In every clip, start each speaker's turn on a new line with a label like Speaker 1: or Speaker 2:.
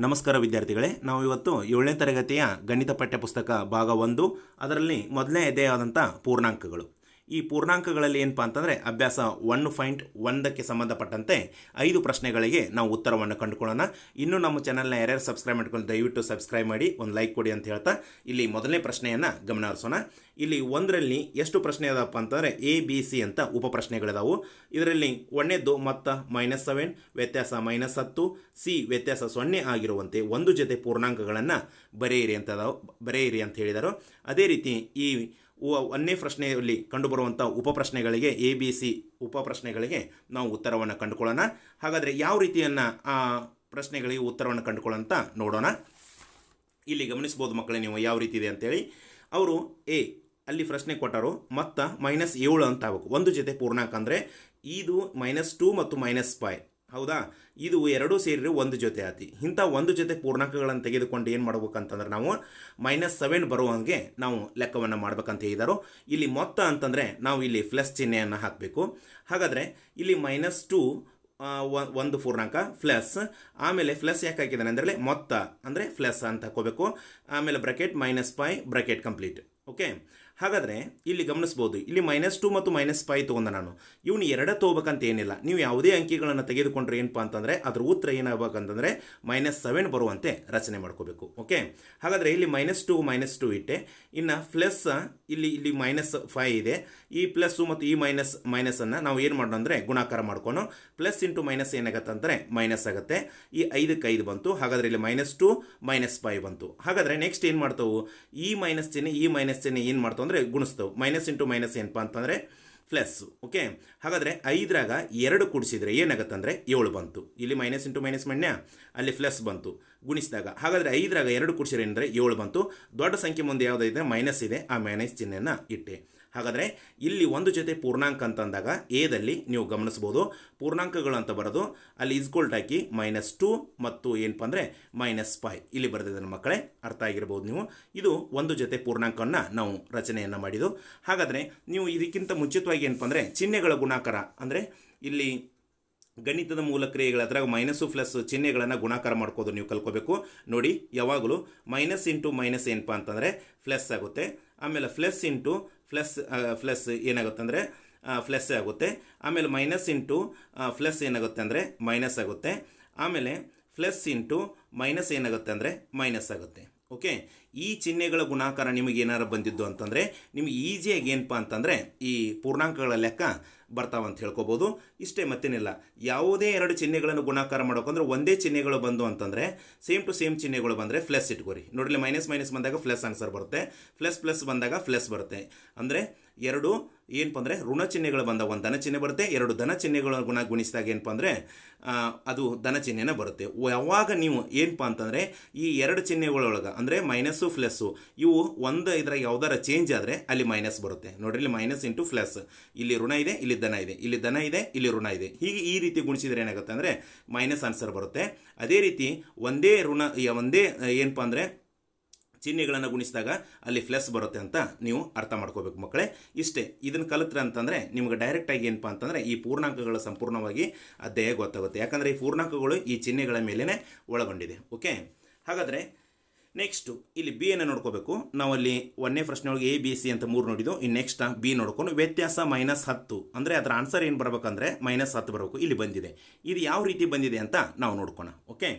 Speaker 1: ನಮಸ್ಕಾರ ವಿದ್ಯಾರ್ಥಿಗಳೇ, ನಾವು ಇವತ್ತು 7ನೇ ತರಗತಿಯ ಗಣಿತ ಪಠ್ಯಪುಸ್ತಕ ಭಾಗ 1 ಅದರಲ್ಲಿ ಮೊದಲನೇ ಅಧ್ಯಾಯವಾದಂಥ ಪೂರ್ಣಾಂಕಗಳು. ಈ ಪೂರ್ಣಾಂಕಗಳಲ್ಲಿ ಏನಪ್ಪಾ ಅಂತಂದರೆ ಅಭ್ಯಾಸ 1.1ಕ್ಕೆ ಸಂಬಂಧಪಟ್ಟಂತೆ 5 ಪ್ರಶ್ನೆಗಳಿಗೆ ನಾವು ಉತ್ತರವನ್ನು ಕಂಡುಕೊಳ್ಳೋಣ. ಇನ್ನೂ ನಮ್ಮ ಚಾನಲ್ನ ಯಾರ್ಯಾರು ಸಬ್ಸ್ಕ್ರೈಬ್ ಮಾಡ್ಕೊಂಡು ದಯವಿಟ್ಟು ಸಬ್ಸ್ಕ್ರೈಬ್ ಮಾಡಿ, ಒಂದು ಲೈಕ್ ಕೊಡಿ ಅಂತ ಹೇಳ್ತಾ ಇಲ್ಲಿ ಮೊದಲನೇ ಪ್ರಶ್ನೆಯನ್ನು ಗಮನ ಹರಿಸೋಣ. ಇಲ್ಲಿ 1ರಲ್ಲಿ ಎಷ್ಟು ಪ್ರಶ್ನೆ ಅದಪ್ಪ ಅಂತಂದರೆ ABC ಅಂತ ಉಪಪ್ರಶ್ನೆಗಳಿದಾವು. ಇದರಲ್ಲಿ 1ನೇದು ಮೊತ್ತ -7, ವ್ಯತ್ಯಾಸ -10, ಸಿ ವ್ಯತ್ಯಾಸ 0 ಆಗಿರುವಂತೆ ಒಂದು ಜೊತೆ ಪೂರ್ಣಾಂಕಗಳನ್ನು ಬರೆಯಿರಿ ಅಂತ ಹೇಳಿದರು. ಅದೇ ರೀತಿ ಈ 1ನೇ ಪ್ರಶ್ನೆಯಲ್ಲಿ ಕಂಡುಬರುವಂಥ ಉಪಪ್ರಶ್ನೆಗಳಿಗೆ ABC ಉಪಪ್ರಶ್ನೆಗಳಿಗೆ ನಾವು ಉತ್ತರವನ್ನು ಕಂಡುಕೊಳ್ಳೋಣ. ಹಾಗಾದರೆ ಯಾವ ರೀತಿಯನ್ನು ಆ ಪ್ರಶ್ನೆಗಳಿಗೆ ಉತ್ತರವನ್ನು ಕಂಡುಕೊಳ್ಳೋಂತ ನೋಡೋಣ. ಇಲ್ಲಿ ಗಮನಿಸ್ಬೋದು ಮಕ್ಕಳೇ ನೀವು ಯಾವ ರೀತಿ ಇದೆ ಅಂತೇಳಿ. ಅವರು ಅಲ್ಲಿ ಪ್ರಶ್ನೆ ಕೊಟ್ಟರು, ಮೊತ್ತ -7 ಅಂತ ಆಗಬೇಕು. ಒಂದು ಜೊತೆ ಪೂರ್ಣಾಂಕ ಅಂದರೆ ಇದು -2 ಮತ್ತು -5, ಹೌದಾ? ಇದು ಎರಡೂ ಸೇರಿ ಒಂದು ಜೊತೆ ಆತಿ. ಇಂಥ ಒಂದು ಜೊತೆ ಪೂರ್ಣಾಂಕಗಳನ್ನು ತೆಗೆದುಕೊಂಡು ಏನು ಮಾಡ್ಬೇಕಂತಂದ್ರೆ ನಾವು -7 ಬರುವಂಗೆ ನಾವು ಲೆಕ್ಕವನ್ನು ಮಾಡ್ಬೇಕಂತ ಹೇಳಿದರು. ಇಲ್ಲಿ ಮೊತ್ತ ಅಂತಂದರೆ ನಾವು ಇಲ್ಲಿ ಪ್ಲಸ್ ಚಿಹ್ನೆಯನ್ನು ಹಾಕಬೇಕು. ಹಾಗಾದರೆ ಇಲ್ಲಿ -2 ಒಂದು ಪೂರ್ಣಾಂಕ ಪ್ಲಸ್, ಆಮೇಲೆ ಪ್ಲಸ್ ಯಾಕೆ ಹಾಕಿದ್ದಾನೆ ಅಂದರೆ ಮೊತ್ತ ಅಂದರೆ ಪ್ಲಸ್ ಅಂತ ಹಾಕೋಬೇಕು. ಆಮೇಲೆ ಬ್ರಾಕೆಟ್ -5 ಬ್ರಾಕೆಟ್ ಕಂಪ್ಲೀಟ್. ಓಕೆ, ಹಾಗಾದರೆ ಇಲ್ಲಿ ಗಮನಿಸ್ಬೋದು, ಇಲ್ಲಿ -2 ಮತ್ತು -5 ತೊಗೊಂಡ ನಾನು. ಇವನು ಎರಡೇ ತೊಗೋಬೇಕಂತ ಏನಿಲ್ಲ. ನೀವು ಯಾವುದೇ ಅಂಕಿಗಳನ್ನು ತೆಗೆದುಕೊಂಡ್ರೆ ಏನಪ್ಪ ಅಂತಂದರೆ ಅದ್ರ ಉತ್ತರ ಏನಾಗಬೇಕಂತಂದರೆ -7 ಬರುವಂತೆ ರಚನೆ ಮಾಡ್ಕೋಬೇಕು. ಓಕೆ, ಹಾಗಾದರೆ ಇಲ್ಲಿ -2 ಇಟ್ಟೆ. ಇನ್ನು ಪ್ಲಸ್ ಇಲ್ಲಿ -5 ಇದೆ. ಈ ಪ್ಲಸ್ಸು ಮತ್ತು ಈ ಮೈನಸನ್ನು ನಾವು ಏನು ಮಾಡೋಣ ಅಂದರೆ ಗುಣಾಕಾರ ಮಾಡ್ಕೊಂಡು ಪ್ಲಸ್ ಇಂಟು ಮೈನಸ್ ಏನಾಗುತ್ತೆ ಅಂದರೆ ಮೈನಸ್ ಆಗುತ್ತೆ. ಈ 5ಕ್ಕೆ 5 ಬಂತು. ಹಾಗಾದರೆ ಇಲ್ಲಿ -2 -5 ಬಂತು. ಹಾಗಾದರೆ ನೆಕ್ಸ್ಟ್ ಏನು ಮಾಡ್ತಾವು, ಈ ಮೈನಸ್ ಚಿಹ್ನೆ ಏನು ಮಾಡ್ತಾವೆ ಅಂದರೆ ಗುಣಿಸ್ತವೆ. ಮೈನಸ್ ಇಂಟು ಮೈನಸ್ ಏನಪ್ಪ ಅಂತಂದರೆ ಪ್ಲಸ್. ಓಕೆ, ಹಾಗಾದರೆ 5ರಾಗ 2 ಕೂಡಿಸಿದ್ರೆ ಏನಾಗುತ್ತೆ ಅಂದರೆ 7 ಬಂತು. ಇಲ್ಲಿ ಮೈನಸ್ ಇಂಟು ಮೈನಸ್ ಮಣ್ಯ, ಅಲ್ಲಿ ಪ್ಲಸ್ ಬಂತು ಗುಣಿಸಿದಾಗ. ಹಾಗಾದರೆ 5ರಾಗ 2 ಕೂಡಿಸಿದ್ರೆ ಏನಂದರೆ 7 ಬಂತು. ದೊಡ್ಡ ಸಂಖ್ಯೆ ಮುಂದೆ ಯಾವುದೈತೆ ಮೈನಸ್ ಇದೆ, ಆ ಮೈನಸ್ ಚಿಹ್ನೆಯನ್ನು ಇಟ್ಟೆ. ಹಾಗಾದರೆ ಇಲ್ಲಿ ಒಂದು ಜೊತೆ ಪೂರ್ಣಾಂಕ ಅಂತಂದಾಗ ಎದಲ್ಲಿ ನೀವು ಗಮನಿಸ್ಬೋದು, ಪೂರ್ಣಾಂಕಗಳು ಅಂತ ಬರೋದು ಅಲ್ಲಿ ಇಸ್ಕೋಲ್ಟ್ ಹಾಕಿ -2 ಮತ್ತು ಏನಪ್ಪ ಅಂದರೆ -5 ಇಲ್ಲಿ ಬರೆದಿದೆ ನನ್ನ ಮಕ್ಕಳೇ, ಅರ್ಥ ಆಗಿರ್ಬೋದು ನೀವು. ಇದು ಒಂದು ಜೊತೆ ಪೂರ್ಣಾಂಕವನ್ನು ನಾವು ರಚನೆಯನ್ನು ಮಾಡಿದ್ದು. ಹಾಗಾದರೆ ನೀವು ಇದಕ್ಕಿಂತ ಮುಂಚಿತವಾಗಿ ಏನಪ್ಪ ಅಂದರೆ ಚಿಹ್ನೆಗಳ ಗುಣಾಕಾರ ಅಂದರೆ ಇಲ್ಲಿ ಗಣಿತದ ಮೂಲ ಕ್ರಿಯೆಗಳ ಅದ್ರಾಗ ಮೈನಸ್ಸು ಪ್ಲಸ್ ಚಿಹ್ನೆಗಳನ್ನು ಗುಣಾಕಾರ ಮಾಡ್ಕೋದು ನೀವು ಕಲ್ಕೋಬೇಕು. ನೋಡಿ, ಯಾವಾಗಲೂ ಮೈನಸ್ ಇಂಟು ಮೈನಸ್ ಏನಪ್ಪ ಅಂತಂದರೆ ಪ್ಲಸ್ ಆಗುತ್ತೆ. ಆಮೇಲೆ ಪ್ಲಸ್ ಇಂಟು ಪ್ಲಸ್ ಏನಾಗುತ್ತೆ ಅಂದರೆ ಪ್ಲಸ್ ಆಗುತ್ತೆ. ಆಮೇಲೆ ಮೈನಸ್ ಇಂಟು ಪ್ಲಸ್ ಏನಾಗುತ್ತೆ ಅಂದರೆ ಮೈನಸ್ ಆಗುತ್ತೆ. ಆಮೇಲೆ ಪ್ಲಸ್ ಇಂಟು ಮೈನಸ್ ಏನಾಗುತ್ತೆ ಅಂದರೆ ಮೈನಸ್ ಆಗುತ್ತೆ. ಓಕೆ, ಈ ಚಿಹ್ನೆಗಳ ಗುಣಾಕಾರ ನಿಮಗೆ ಏನಾರು ಬಂದಿದ್ದು ಅಂತಂದರೆ ನಿಮಗೆ ಈಸಿಯಾಗಿ ಏನಪ್ಪ ಅಂತಂದರೆ ಈ ಪೂರ್ಣಾಂಕಗಳ ಲೆಕ್ಕ ಬರ್ತಾವಂತ ಹೇಳ್ಕೊಬೋದು. ಇಷ್ಟೇ, ಮತ್ತೇನಿಲ್ಲ. ಯಾವುದೇ ಎರಡು ಚಿಹ್ನೆಗಳನ್ನು ಗುಣಾಕಾರ ಮಾಡೋಕಂದ್ರೆ ಒಂದೇ ಚಿಹ್ನೆಗಳು ಬಂದು ಅಂತಂದರೆ ಸೇಮ್ ಟು ಸೇಮ್ ಚಿಹ್ನೆಗಳು ಬಂದರೆ ಪ್ಲಸ್ ಇಟ್ಕೋರಿ. ನೋಡಲಿ, ಮೈನಸ್ ಬಂದಾಗ ಪ್ಲಸ್ ಆನ್ಸರ್ ಬರುತ್ತೆ, ಪ್ಲಸ್ ಬಂದಾಗ ಪ್ಲಸ್ ಬರುತ್ತೆ. ಅಂದರೆ ಎರಡು ಏನಪ್ಪ ಅಂದರೆ ಋಣ ಚಿಹ್ನೆಗಳು ಬಂದಾಗ ಒಂದು ಧನ ಚಿಹ್ನೆ ಬರುತ್ತೆ, ಎರಡು ಧನ ಚಿಹ್ನೆಗಳ ಗುಣಿಸಿದಾಗ ಏನಪ್ಪ ಅಂದರೆ ಅದು ಧನ ಚಿಹ್ನೆನೇ ಬರುತ್ತೆ. ಯಾವಾಗ ನೀವು ಏನಪ್ಪ ಅಂತಂದರೆ ಈ ಎರಡು ಚಿಹ್ನೆಗಳೊಳಗೆ ಅಂದರೆ ಮೈನಸ್ಸು ಪ್ಲಸ್ಸು ಇವು ಒಂದು ಇದ್ರಾಗ ಯಾವ್ದಾರ ಚೇಂಜ್ ಆದರೆ ಅಲ್ಲಿ ಮೈನಸ್ ಬರುತ್ತೆ. ನೋಡ್ರಿ, ಇಲ್ಲಿ ಮೈನಸ್ ಇಂಟು ಪ್ಲಸ್, ಇಲ್ಲಿ ಋಣ ಇದೆ, ಇಲ್ಲಿ ಧನ ಇದೆ, ಇಲ್ಲಿ ಧನ ಇದೆ, ಇಲ್ಲಿ ಋಣ ಇದೆ. ಹೀಗೆ ಈ ರೀತಿ ಗುಣಿಸಿದ್ರೆ ಏನಾಗುತ್ತೆ ಅಂದರೆ ಮೈನಸ್ ಆನ್ಸರ್ ಬರುತ್ತೆ. ಅದೇ ರೀತಿ ಒಂದೇ ಏನಪ್ಪ ಅಂದರೆ ಚಿಹ್ನೆಗಳನ್ನು ಗುಣಿಸಿದಾಗ ಅಲ್ಲಿ ಪ್ಲಸ್ ಬರುತ್ತೆ ಅಂತ ನೀವು ಅರ್ಥ ಮಾಡ್ಕೋಬೇಕು ಮಕ್ಕಳೇ. ಇಷ್ಟೇ, ಇದನ್ನು ಕಲಿತ್ರೆ ಅಂತಂದರೆ ನಿಮ್ಗೆ ಡೈರೆಕ್ಟಾಗಿ ಏನಪ್ಪ ಅಂತಂದರೆ ಈ ಪೂರ್ಣಾಂಕಗಳ ಸಂಪೂರ್ಣವಾಗಿ ಅಧ್ಯಾಯ ಗೊತ್ತಾಗುತ್ತೆ. ಯಾಕಂದರೆ ಈ ಪೂರ್ಣಾಂಕಗಳು ಈ ಚಿಹ್ನೆಗಳ ಮೇಲೇ ಒಳಗೊಂಡಿದೆ. ಓಕೆ, ಹಾಗಾದರೆ ನೆಕ್ಸ್ಟು ಇಲ್ಲಿ ಬಿ ಅನ್ನು ನೋಡ್ಕೋಬೇಕು. ನಾವಲ್ಲಿ 1ನೇ ಪ್ರಶ್ನೆ ಒಳಗೆ ABC ಅಂತ 3 ನೋಡಿದ್ದು. ಇನ್ನು ನೆಕ್ಸ್ಟ್ ಬಿ ನೋಡ್ಕೊಂಡು ವ್ಯತ್ಯಾಸ -10 ಅಂದರೆ ಅದರ ಆನ್ಸರ್ ಏನು ಬರ್ಬೇಕಂದ್ರೆ -10 ಬರಬೇಕು. ಇಲ್ಲಿ ಬಂದಿದೆ, ಇದು ಯಾವ ರೀತಿ ಬಂದಿದೆ ಅಂತ ನಾವು ನೋಡ್ಕೋಣ. ಓಕೆ,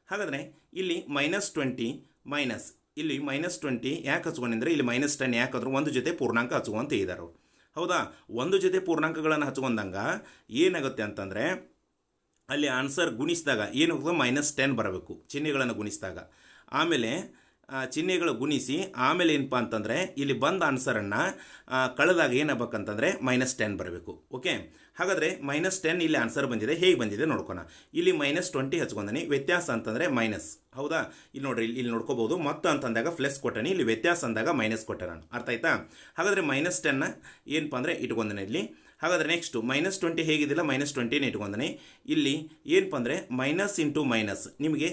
Speaker 1: ಹಾಗಾದರೆ ಇಲ್ಲಿ -20 ಮೈನಸ್, ಇಲ್ಲಿ -20 ಯಾಕೆ ಹಚ್ಕೊಂಡಿದ್ರೆ ಇಲ್ಲಿ -10 ಯಾಕಾದ್ರೂ ಒಂದು ಜೊತೆ ಪೂರ್ಣಾಂಕ ಹಚ್ಕೊಂತ ಇದ್ದಾರೆ. ಹೌದಾ? ಒಂದು ಜೊತೆ ಪೂರ್ಣಾಂಕಗಳನ್ನು ಹಚ್ಕೊಂಡಂಗ ಏನಾಗುತ್ತೆ ಅಂತಂದರೆ ಅಲ್ಲಿ ಆನ್ಸರ್ ಗುಣಿಸಿದಾಗ ಏನಾಗುತ್ತೆ -10 ಬರಬೇಕು ಚಿಹ್ನೆಗಳನ್ನು ಗುಣಿಸಿದಾಗ. ಆಮೇಲೆ ಚಿಹ್ನೆಗಳು ಗುಣಿಸಿ ಆಮೇಲೆ ಏನಪ್ಪ ಅಂತಂದರೆ ಇಲ್ಲಿ ಬಂದ ಆನ್ಸರನ್ನು ಕಳೆದಾಗ ಏನಾಗಬೇಕಂತಂದರೆ -10 ಬರಬೇಕು. ಓಕೆ, ಹಾಗಾದರೆ -10 ಇಲ್ಲಿ ಆನ್ಸರ್ ಬಂದಿದೆ. ಹೇಗೆ ಬಂದಿದೆ ನೋಡ್ಕೋಣ. ಇಲ್ಲಿ -20 ಹಚ್ಕೊಂಡನಿ, ವ್ಯತ್ಯಾಸ ಅಂತಂದರೆ ಮೈನಸ್. ಹೌದಾ? ಇಲ್ಲಿ ನೋಡ್ರಿ, ಇಲ್ಲಿ ನೋಡ್ಕೋಬಹುದು. ಮೊತ್ತ ಅಂತಂದಾಗ ಪ್ಲಸ್ ಕೊಟ್ಟನಿ, ಇಲ್ಲಿ ವ್ಯತ್ಯಾಸ ಅಂದಾಗ ಮೈನಸ್ ಕೊಟ್ಟೆ ನಾನು. ಅರ್ಥ ಆಯ್ತಾ? ಹಾಗಾದರೆ -10 ಏನಪ್ಪ ಅಂದರೆ ಇಟ್ಕೊಂಡನೆ ಇಲ್ಲಿ. ಹಾಗಾದರೆ ನೆಕ್ಸ್ಟು -20 ಹೇಗಿದ್ದಿಲ್ಲ -20 ಇಟ್ಕೊಂಡನಿ. ಇಲ್ಲಿ ಏನಪ್ಪ ಅಂದರೆ ಮೈನಸ್ ಇಂಟು ಮೈನಸ್ ನಿಮಗೆ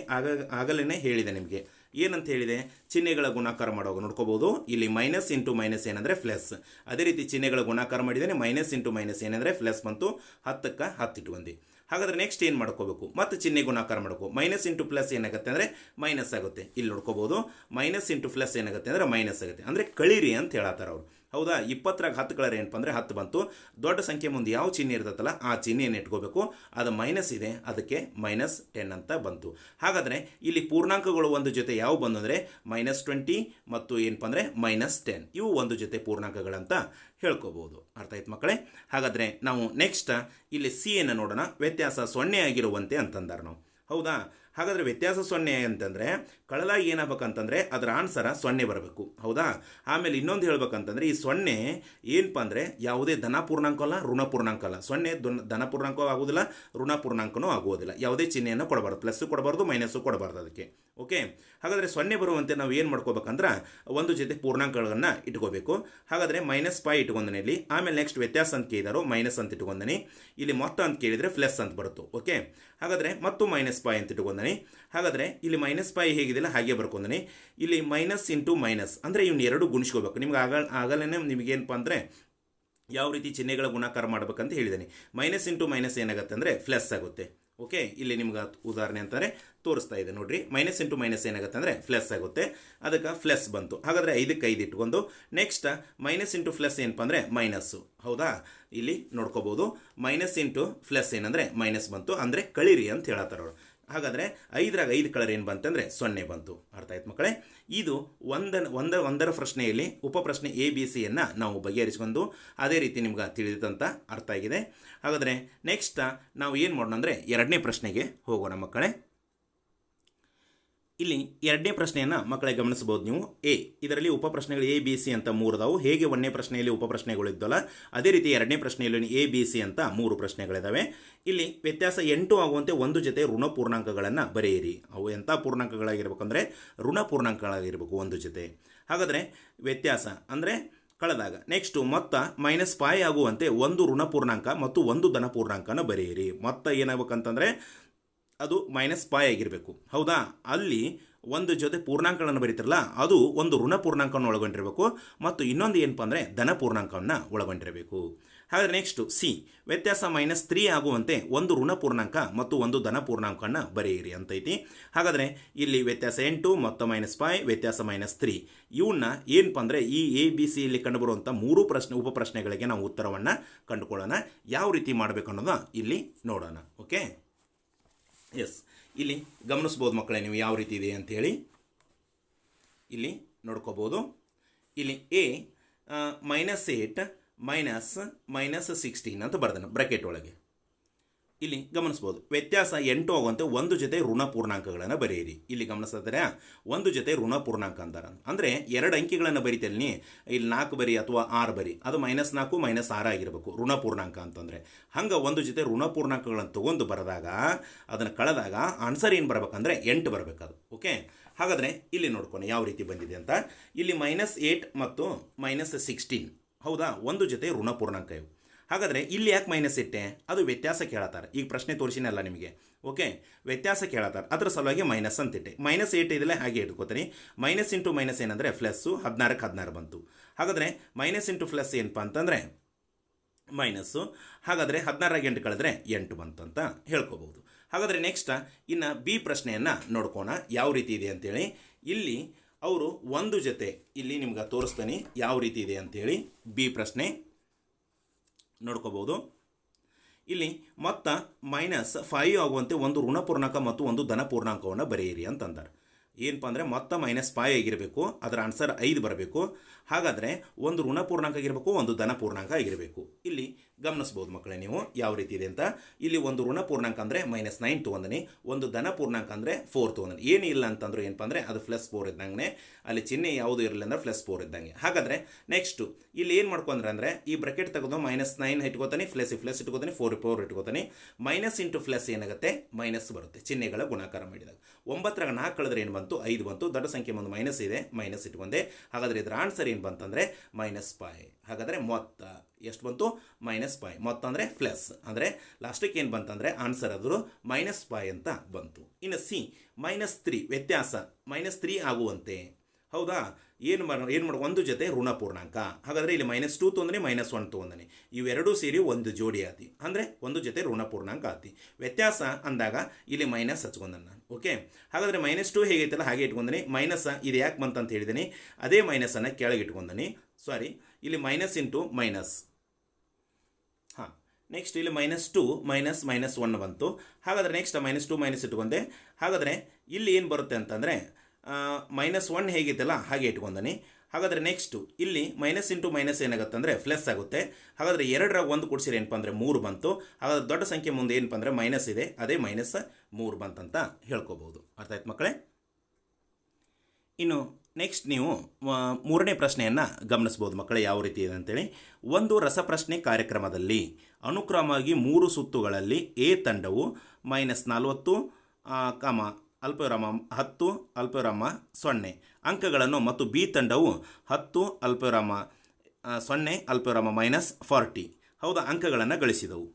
Speaker 1: ಆಗಲೇ ಹೇಳಿದೆ. ನಿಮಗೆ ಏನಂತ ಹೇಳಿದೆ, ಚಿಹ್ನೆಗಳ ಗುಣಾಕಾರ ಮಾಡುವಾಗ ನೋಡ್ಕೋಬಹುದು. ಇಲ್ಲಿ ಮೈನಸ್ ಇಂಟು ಮೈನಸ್ ಏನಂದರೆ ಪ್ಲಸ್. ಅದೇ ರೀತಿ ಚಿಹ್ನೆಗಳ ಗುಣಾಕಾರ ಮಾಡಿದ್ದೇನೆ, ಮೈನಸ್ ಇಂಟು ಮೈನಸ್ ಏನಂದರೆ ಪ್ಲಸ್ ಬಂತು. 10ಕ್ಕೆ 10 ಇಟ್ಕೊಂಡಿ. ಹಾಗಾದರೆ ನೆಕ್ಸ್ಟ್ ಏನು ಮಾಡ್ಕೋಬೇಕು, ಮತ್ತು ಚಿಹ್ನೆ ಗುಣಾಕಾರ ಮಾಡ್ಕೋ. ಮೈನಸ್ ಇಂಟು ಪ್ಲಸ್ ಏನಾಗುತ್ತೆ ಅಂದರೆ ಮೈನಸ್ ಆಗುತ್ತೆ. ಇಲ್ಲಿ ನೋಡ್ಕೋಬೋದು, ಮೈನಸ್ ಇಂಟು ಪ್ಲಸ್ ಏನಾಗುತ್ತೆ ಅಂದರೆ ಮೈನಸ್ ಆಗುತ್ತೆ, ಅಂದರೆ ಕಳೀರಿ ಅಂತ ಹೇಳತ್ತಾರ ಅವರು. ಹೌದಾ, 20ರಾಗ 10 ಕಳರಿ ಏನಪ್ಪ ಅಂದರೆ 10 ಬಂತು. ದೊಡ್ಡ ಸಂಖ್ಯೆ ಮುಂದೆ ಯಾವ ಚಿಹ್ನೆ ಇರ್ತೈತಲ್ಲ ಆ ಚಿಹ್ನೆಯನ್ನು ಇಟ್ಕೋಬೇಕು. ಅದು ಮೈನಸ್ ಇದೆ, ಅದಕ್ಕೆ -10 ಅಂತ ಬಂತು. ಹಾಗಾದರೆ ಇಲ್ಲಿ ಪೂರ್ಣಾಂಕಗಳು ಒಂದು ಜೊತೆ ಯಾವ ಬಂದು ಅಂದರೆ -20 ಮತ್ತು ಏನಪ್ಪ ಅಂದರೆ -10, ಇವು ಒಂದು ಜೊತೆ ಪೂರ್ಣಾಂಕಗಳಂತ ಹೇಳ್ಕೋಬಹುದು. ಅರ್ಥ ಆಯ್ತು ಮಕ್ಕಳೇ. ಹಾಗಾದರೆ ನಾವು ನೆಕ್ಸ್ಟ್ ಇಲ್ಲಿ ಸಿ ಅನ್ನು ನೋಡೋಣ. ವ್ಯತ್ಯಾಸ 0 ಆಗಿರುವಂತೆ ಅಂತಂದಾರ ನಾವು. ಹೌದಾ, ಹಾಗಾದರೆ ವ್ಯತ್ಯಾಸ 0 ಅಂತಂದರೆ ಕಳಲಾಗಿ ಏನಾಗಬೇಕಂತಂದರೆ ಅದರ ಆನ್ಸರ 0 ಬರಬೇಕು. ಹೌದಾ, ಆಮೇಲೆ ಇನ್ನೊಂದು ಹೇಳ್ಬೇಕಂತಂದರೆ ಈ 0 ಏನಪ್ಪ ಅಂದರೆ ಯಾವುದೇ ಧನ ಪೂರ್ಣಾಂಕ ಅಲ್ಲ, ಋಣ ಪೂರ್ಣಾಂಕ ಅಲ್ಲ. 0 ಧನ ಪೂರ್ಣಾಂಕವೂ ಆಗೋದಿಲ್ಲ, ಋಣ ಪೂರ್ಣಾಂಕನೂ ಆಗುವುದಿಲ್ಲ. ಯಾವುದೇ ಚಿಹ್ನೆಯನ್ನು ಕೊಡಬಾರ್ದು, ಪ್ಲಸ್ಸು ಕೊಡಬಾರ್ದು, ಮೈನಸ್ಸು ಕೊಡಬಾರ್ದು ಅದಕ್ಕೆ. ಓಕೆ, ಹಾಗಾದರೆ 0 ಬರುವಂತೆ ನಾವು ಏನು ಮಾಡ್ಕೋಬೇಕಂದ್ರೆ ಒಂದು ಜೊತೆ ಪೂರ್ಣಾಂಕಗಳನ್ನು ಇಟ್ಕೋಬೇಕು. ಹಾಗಾದರೆ -5 ಇಟ್ಕೊಂಡನೆ ಇಲ್ಲಿ. ಆಮೇಲೆ ನೆಕ್ಸ್ಟ್ ವ್ಯತ್ಯಾಸ ಅಂತ ಕೇಳಿದಾರೋ ಮೈನಸ್ ಅಂತ ಇಟ್ಕೊಂಡನಿ. ಇಲ್ಲಿ ಮೊತ್ತ ಅಂತ ಕೇಳಿದರೆ ಪ್ಲಸ್ ಅಂತ ಬರುತ್ತೋ. ಓಕೆ, ಹಾಗಾದರೆ ಮತ್ತು -5 ಅಂತ ಇಟ್ಕೊಂಡನಿ. ಹಾಗಾದರೆ ಇಲ್ಲಿ -5 ಹೇಗಿದೆಯಲ್ಲ ಹಾಗೆ ಬರ್ಕೊಂಡನಿ. ಇಲ್ಲಿ ಮೈನಸ್ ಇಂಟು ಮೈನಸ್ ಅಂದರೆ ಇವ್ನ ಎರಡು ಗುಣಿಸ್ಕೋಬೇಕು. ನಿಮ್ಗೆ ಆಗಲೇ ನಿಮಗೇನಪ್ಪ ಅಂದರೆ ಯಾವ ರೀತಿ ಚಿಹ್ನೆಗಳ ಗುಣಾಕಾರ ಮಾಡ್ಬೇಕಂತ ಹೇಳಿದ್ದೀನಿ. ಮೈನಸ್ ಇಂಟು ಮೈನಸ್ ಏನಾಗುತ್ತೆ ಅಂದರೆ ಪ್ಲಸ್ ಆಗುತ್ತೆ. ಓಕೆ, ಇಲ್ಲಿ ನಿಮ್ಗೆ ಉದಾಹರಣೆ ಅಂತಾರೆ ತೋರಿಸ್ತಾ ಇದೆ ನೋಡ್ರಿ. ಮೈನಸ್ ಇಂಟು ಮೈನಸ್ ಏನಾಗುತ್ತೆ ಅಂದರೆ ಪ್ಲಸ್ ಆಗುತ್ತೆ, ಅದಕ್ಕೆ ಪ್ಲಸ್ ಬಂತು. ಹಾಗಾದರೆ 5ಕ್ಕೆ 5 ಇಟ್ಕೊಂಡು ನೆಕ್ಸ್ಟ್ ಮೈನಸ್ ಇಂಟು ಪ್ಲಸ್ ಏನಪ್ಪ ಅಂದರೆ ಮೈನಸ್ಸು. ಹೌದಾ, ಇಲ್ಲಿ ನೋಡ್ಕೋಬೋದು, ಮೈನಸ್ ಇಂಟು ಪ್ಲಸ್ ಏನಂದರೆ ಮೈನಸ್ ಬಂತು, ಅಂದರೆ ಕಳೀರಿ ಅಂತ ಹೇಳತ್ತಾರ ಅವರು. ಹಾಗಾದರೆ 5ರಾಗ 5 ಕಳರ್ ಏನು ಬಂತಂದರೆ 0 ಬಂತು. ಅರ್ಥ ಆಯ್ತು ಮಕ್ಕಳೇ. ಇದು ಒಂದರ ಪ್ರಶ್ನೆಯಲ್ಲಿ ಉಪಪ್ರಶ್ನೆ ABC ನಾವು ಬಗೆಹರಿಸ್ಕೊಂಡು ಅದೇ ರೀತಿ ನಿಮ್ಗೆ ತಿಳಿದಂತ ಅರ್ಥ ಆಗಿದೆ. ಹಾಗಾದರೆ ನೆಕ್ಸ್ಟ್ ನಾವು ಏನು ಮಾಡೋಣ ಅಂದರೆ 2ನೇ ಪ್ರಶ್ನೆಗೆ ಹೋಗೋಣ ಮಕ್ಕಳೇ. ಇಲ್ಲಿ 2ನೇ ಪ್ರಶ್ನೆಯನ್ನು ಮಕ್ಕಳೇ ಗಮನಿಸಬಹುದು ನೀವು. ಇದರಲ್ಲಿ ಉಪಪ್ರಶ್ನೆಗಳು ABC ಅಂತ 3 ಅದಾವು. ಹೇಗೆ 1ನೇ ಪ್ರಶ್ನೆಯಲ್ಲಿ ಉಪಪ್ರಶ್ನೆಗಳು ಇದ್ದಲ್ಲ ಅದೇ ರೀತಿ 2ನೇ ಪ್ರಶ್ನೆಯಲ್ಲಿ ABC ಅಂತ 3 ಪ್ರಶ್ನೆಗಳಿದ್ದಾವೆ. ಇಲ್ಲಿ ವ್ಯತ್ಯಾಸ 8 ಆಗುವಂತೆ ಒಂದು ಜೊತೆ ಋಣ ಪೂರ್ಣಾಂಕಗಳನ್ನು ಬರೆಯಿರಿ. ಅವು ಎಂಥ ಪೂರ್ಣಾಂಕಗಳಾಗಿರ್ಬೇಕಂದ್ರೆ ಋಣ ಪೂರ್ಣಾಂಕಗಳಾಗಿರ್ಬೇಕು ಒಂದು ಜೊತೆ. ಹಾಗಾದರೆ ವ್ಯತ್ಯಾಸ ಅಂದರೆ ಕಳೆದಾಗ ನೆಕ್ಸ್ಟು ಮೊತ್ತ -5 ಆಗುವಂತೆ ಒಂದು ಋಣ ಪೂರ್ಣಾಂಕ ಮತ್ತು ಒಂದು ಧನ ಪೂರ್ಣಾಂಕನ ಬರೆಯಿರಿ. ಮೊತ್ತ ಏನಾಗಬೇಕಂತಂದರೆ ಅದು -5 ಆಗಿರಬೇಕು. ಹೌದಾ, ಅಲ್ಲಿ ಒಂದು ಜೊತೆ ಪೂರ್ಣಾಂಕಗಳನ್ನು ಬರೀತಿರಲ್ಲ ಅದು ಒಂದು ಋಣ ಪೂರ್ಣಾಂಕವನ್ನು ಒಳಗೊಂಡಿರಬೇಕು ಮತ್ತು ಇನ್ನೊಂದು ಏನಪ್ಪ ಅಂದರೆ ಧನ ಪೂರ್ಣಾಂಕವನ್ನು ಒಳಗೊಂಡಿರಬೇಕು. ಹಾಗಾದರೆ ನೆಕ್ಸ್ಟು ಸಿ, ವ್ಯತ್ಯಾಸ -3 ಆಗುವಂತೆ ಒಂದು ಋಣ ಪೂರ್ಣಾಂಕ ಮತ್ತು ಒಂದು ಧನ ಪೂರ್ಣಾಂಕವನ್ನು ಬರೆಯಿರಿ ಅಂತೈತಿ. ಹಾಗಾದರೆ ಇಲ್ಲಿ ವ್ಯತ್ಯಾಸ 8 ಮೊತ್ತ -5 ವ್ಯತ್ಯಾಸ -3 ಇವನ್ನ ಏನಪ್ಪ ಅಂದರೆ ಈ ABC ಇಲ್ಲಿ ಕಂಡುಬರುವಂಥ 3 ಉಪಪ್ರಶ್ನೆಗಳಿಗೆ ನಾವು ಉತ್ತರವನ್ನು ಕಂಡುಕೊಳ್ಳೋಣ. ಯಾವ ರೀತಿ ಮಾಡಬೇಕು ಅನ್ನೋದು ಇಲ್ಲಿ ನೋಡೋಣ. ಓಕೆ, ಎಸ್, ಇಲ್ಲಿ ಗಮನಿಸ್ಬೋದು ಮಕ್ಕಳೇ ನೀವು ಯಾವ ರೀತಿ ಇದೆ ಅಂಥೇಳಿ. ಇಲ್ಲಿ ನೋಡ್ಕೋಬೋದು. ಇಲ್ಲಿ -8 -16 ಅಂತ ಬರ್ದಾನೆ ಬ್ರಾಕೆಟ್ ಒಳಗೆ. ಇಲ್ಲಿ ಗಮನಿಸ್ಬೋದು ವ್ಯತ್ಯಾಸ 8 ಆಗುವಂತೆ ಒಂದು ಜೊತೆ ಋಣ ಪೂರ್ಣಾಂಕಗಳನ್ನು ಬರೆಯಿರಿ. ಇಲ್ಲಿ ಗಮನಿಸಿದ್ರೆ ಒಂದು ಜೊತೆ ಋಣ ಪೂರ್ಣಾಂಕ ಅಂತಾರೆ. ಅಂದರೆ 2 ಅಂಕಿಗಳನ್ನು ಬರಿತೇನೆ, ಇಲ್ಲಿ 4 ಬರಿ ಅಥವಾ 6 ಬರಿ, ಅದು -4 -6 ಆಗಿರಬೇಕು ಋಣ ಪೂರ್ಣಾಂಕ ಅಂತಂದರೆ. ಹಂಗೆ ಒಂದು ಜೊತೆ ಋಣ ಪೂರ್ಣಾಂಕಗಳನ್ನು ತೊಗೊಂಡು ಬರೆದಾಗ ಅದನ್ನು ಕಳೆದಾಗ ಆನ್ಸರ್ ಏನು ಬರಬೇಕಂದ್ರೆ 8 ಬರಬೇಕದು. ಓಕೆ, ಹಾಗಾದರೆ ಇಲ್ಲಿ ನೋಡ್ಕೊಂಡು ಯಾವ ರೀತಿ ಬಂದಿದೆ ಅಂತ. ಇಲ್ಲಿ -8 ಮತ್ತು -16 ಹೌದಾ, ಒಂದು ಜೊತೆ ಋಣ ಪೂರ್ಣಾಂಕ ಇವು. ಹಾಗಾದರೆ ಇಲ್ಲಿ ಯಾಕೆ ಮೈನಸ್ ಇಟ್ಟೆ? ಅದು ವ್ಯತ್ಯಾಸ ಕೇಳತ್ತಾರೆ. ಈಗ ಪ್ರಶ್ನೆ ತೋರಿಸಿನಲ್ಲ ನಿಮಗೆ. ಓಕೆ, ವ್ಯತ್ಯಾಸ ಕೇಳತ್ತಾರೆ, ಅದರ ಸಲುವಾಗಿ ಮೈನಸ್ ಅಂತಿಟ್ಟೆ. -8 ಇದೆಲ್ಲ ಹಾಗೆ ಇಟ್ಕೋತೀನಿ. ಮೈನಸ್ ಇಂಟು ಮೈನಸ್ ಏನಂದರೆ ಪ್ಲಸ್ಸು, 16ಕ್ಕೆ 16 ಬಂತು. ಹಾಗಾದರೆ ಮೈನಸ್ ಇಂಟು ಪ್ಲಸ್ ಏನಪ್ಪ ಅಂತಂದರೆ ಮೈನಸ್ಸು. ಹಾಗಾದರೆ 16 8 ಕಳೆದ್ರೆ 8 ಬಂತಂತ ಹೇಳ್ಕೋಬಹುದು. ಹಾಗಾದರೆ ನೆಕ್ಸ್ಟ್ ಇನ್ನು ಬಿ ಪ್ರಶ್ನೆಯನ್ನು ನೋಡ್ಕೋಣ ಯಾವ ರೀತಿ ಇದೆ ಅಂತೇಳಿ. ಇಲ್ಲಿ ಅವರು ಒಂದು ಜೊತೆ ಇಲ್ಲಿ ನಿಮ್ಗೆ ತೋರಿಸ್ತೀನಿ ಯಾವ ರೀತಿ ಇದೆ ಅಂಥೇಳಿ. ಬಿ ಪ್ರಶ್ನೆ ನೋಡ್ಕೋಬಹುದು. ಇಲ್ಲಿ ಮೊತ್ತ -5 ಆಗುವಂತೆ ಒಂದು ಋಣ ಪೂರ್ಣಾಂಕ ಮತ್ತು ಒಂದು ಧನ ಪೂರ್ಣಾಂಕವನ್ನು ಬರೆಯಿರಿ ಅಂತಂತಾರೆ. ಏನಪ್ಪ ಅಂದರೆ ಮೊತ್ತ -5 ಆಗಿರಬೇಕು, ಅದರ ಆನ್ಸರ್ 5 ಬರಬೇಕು. ಹಾಗಾದರೆ ಒಂದು ಋಣ ಪೂರ್ಣಾಂಕ ಆಗಿರಬೇಕು, ಒಂದು ಧನ ಪೂರ್ಣಾಂಕ ಆಗಿರಬೇಕು. ಇಲ್ಲಿ ಗಮನಿಸ್ಬೋದು ಮಕ್ಕಳೇ ನೀವು ಯಾವ ರೀತಿ ಇದೆ ಅಂತ. ಇಲ್ಲಿ ಒಂದು ಋಣ ಪೂರ್ಣಾಂಕ ಅಂದರೆ -9 ತೊಗೊಂಡನಿ, ಒಂದು ಧನ ಪೂರ್ಣಾಂಕ ಅಂದರೆ 4 ತೊಗೊಂಡನಿ. ಏನಿಲ್ಲ ಅಂತಂದ್ರೆ ಏನಪ್ಪ ಅಂದರೆ ಅದು +4 ಇದ್ದಂಗೆ, ಅಲ್ಲಿ ಚಿಹ್ನೆ ಯಾವುದು ಇರಲಿಲ್ಲ ಅಂದರೆ +4 ಇದ್ದಂಗೆ. ಹಾಗಾದರೆ ನೆಕ್ಸ್ಟು ಇಲ್ಲಿ ಏನು ಮಾಡ್ಕೊಂಡ್ರೆ ಅಂದರೆ ಈ ಬ್ರಾಕೆಟ್ ತೆಗೆದು -9 ಇಟ್ಕೋತಾನೆ, ಪ್ಲಸ್ ಇಟ್ಕೋತಾನೆ, 4 ಇಟ್ಕೋತಾನೆ. ಮೈನಸ್ ಇಂಟು ಪ್ಲಸ್ ಏನಾಗುತ್ತೆ ಮೈನಸ್ ಬರುತ್ತೆ ಚಿಹ್ನೆಗಳ ಗುಣಾಕಾರ ಮಾಡಿದಾಗ. 9ರಾಗ 4 ಕಳೆದ್ರೆ ಏನು ಬಂತು 5 ಬಂತು. ದೊಡ್ಡ ಸಂಖ್ಯೆ ಒಂದು ಮೈನಸ್ ಇದೆ, ಮೈನಸ್ ಇಟ್ಕೊಂಡೆ. ಹಾಗಾದರೆ ಇದರ ಆನ್ಸರ್ ಏನು ಬಂತಂದರೆ -5. ಹಾಗಾದರೆ ಮೊತ್ತ ಎಷ್ಟು ಬಂತು -5. ಮೊತ್ತ ಅಂದರೆ ಪ್ಲಸ್ ಅಂದರೆ ಲಾಸ್ಟಿಗೆ ಏನು ಬಂತಂದರೆ ಆನ್ಸರ್ ಅದ್ರು -5 ಅಂತ ಬಂತು. ಇನ್ನು ಸಿ -3 ವ್ಯತ್ಯಾಸ -3 ಆಗುವಂತೆ. ಹೌದಾ? ಏನು ಮಾಡಿ ಒಂದು ಜೊತೆ ಋಣ ಪೂರ್ಣಾಂಕ. ಹಾಗಾದರೆ ಇಲ್ಲಿ -2 ತೊಂದರೆ -1 ತೊಗೊಂಡನೆ, ಇವೆರಡೂ ಸೇರಿ ಒಂದು ಜೋಡಿ ಆತಿ, ಅಂದರೆ ಒಂದು ಜೊತೆ ಋಣ ಪೂರ್ಣಾಂಕ ಆತಿ. ವ್ಯತ್ಯಾಸ ಅಂದಾಗ ಇಲ್ಲಿ ಮೈನಸ್ ಹಚ್ಕೊಂಡನೆ ನಾನು. ಓಕೆ, ಹಾಗಾದರೆ -2 ಹೇಗೈತಲ್ಲ ಹಾಗೆ ಇಟ್ಕೊಂಡನಿ. ಮೈನಸ್ ಇದು ಯಾಕೆ ಬಂತಂತ ಹೇಳಿದ್ದೀನಿ, ಅದೇ ಮೈನಸನ್ನು ಕೆಳಗೆ ಇಟ್ಕೊಂಡನಿ. ಸಾರಿ, ಇಲ್ಲಿ ಮೈನಸ್ ಇಂಟು ಮೈನಸ್. ಹಾಂ, ನೆಕ್ಸ್ಟ್ ಇಲ್ಲಿ -2 -1 ಬಂತು. ಹಾಗಾದರೆ ನೆಕ್ಸ್ಟ್ -2 ಮೈನಸ್ ಇಟ್ಕೊಂಡೆ. ಹಾಗಾದರೆ ಇಲ್ಲಿ ಏನು ಬರುತ್ತೆ ಅಂತಂದರೆ -1 ಹೇಗಿತ್ತಲ್ಲ ಹಾಗೆ ಇಟ್ಕೊಂಡನಿ. ಹಾಗಾದರೆ ನೆಕ್ಸ್ಟು ಇಲ್ಲಿ ಮೈನಸ್ ಇಂಟು ಮೈನಸ್ ಏನಾಗುತ್ತೆ ಅಂದರೆ ಪ್ಲಸ್ ಆಗುತ್ತೆ. ಹಾಗಾದರೆ 2ರ 1 ಕೊಡಿಸಿರಿ ಏನಪ್ಪ ಅಂದರೆ 3 ಬಂತು. ಹಾಗಾದರೆ ದೊಡ್ಡ ಸಂಖ್ಯೆ ಮುಂದೆ ಏನಪ್ಪ ಅಂದರೆ ಮೈನಸ್ ಇದೆ, ಅದೇ -3 ಬಂತಂತ ಹೇಳ್ಕೊಬೋದು. ಅರ್ಥ ಆಯ್ತು ಮಕ್ಕಳೇ? ಇನ್ನು ನೆಕ್ಸ್ಟ್ ನೀವು ಮೂರನೇ ಪ್ರಶ್ನೆಯನ್ನು ಗಮನಿಸ್ಬೋದು ಮಕ್ಕಳೇ, ಯಾವ ರೀತಿ ಇದೆ ಅಂತೇಳಿ. ಒಂದು ರಸಪ್ರಶ್ನೆ ಕಾರ್ಯಕ್ರಮದಲ್ಲಿ ಅನುಕ್ರಮವಾಗಿ 3 ಸುತ್ತುಗಳಲ್ಲಿ ಎ ತಂಡವು -40, ಅಲ್ಪವಿರಾಮ 10, ಅಲ್ಪವಿರಾಮ 0 ಅಂಕಗಳನ್ನು ಮತ್ತು ಬಿ ತಂಡವು 10, ಅಲ್ಪವಿರಾಮ 0, ಅಲ್ಪವಿರಾಮ -40 ಹೌದಾ ಅಂಕಗಳನ್ನು ಗಳಿಸಿದವು.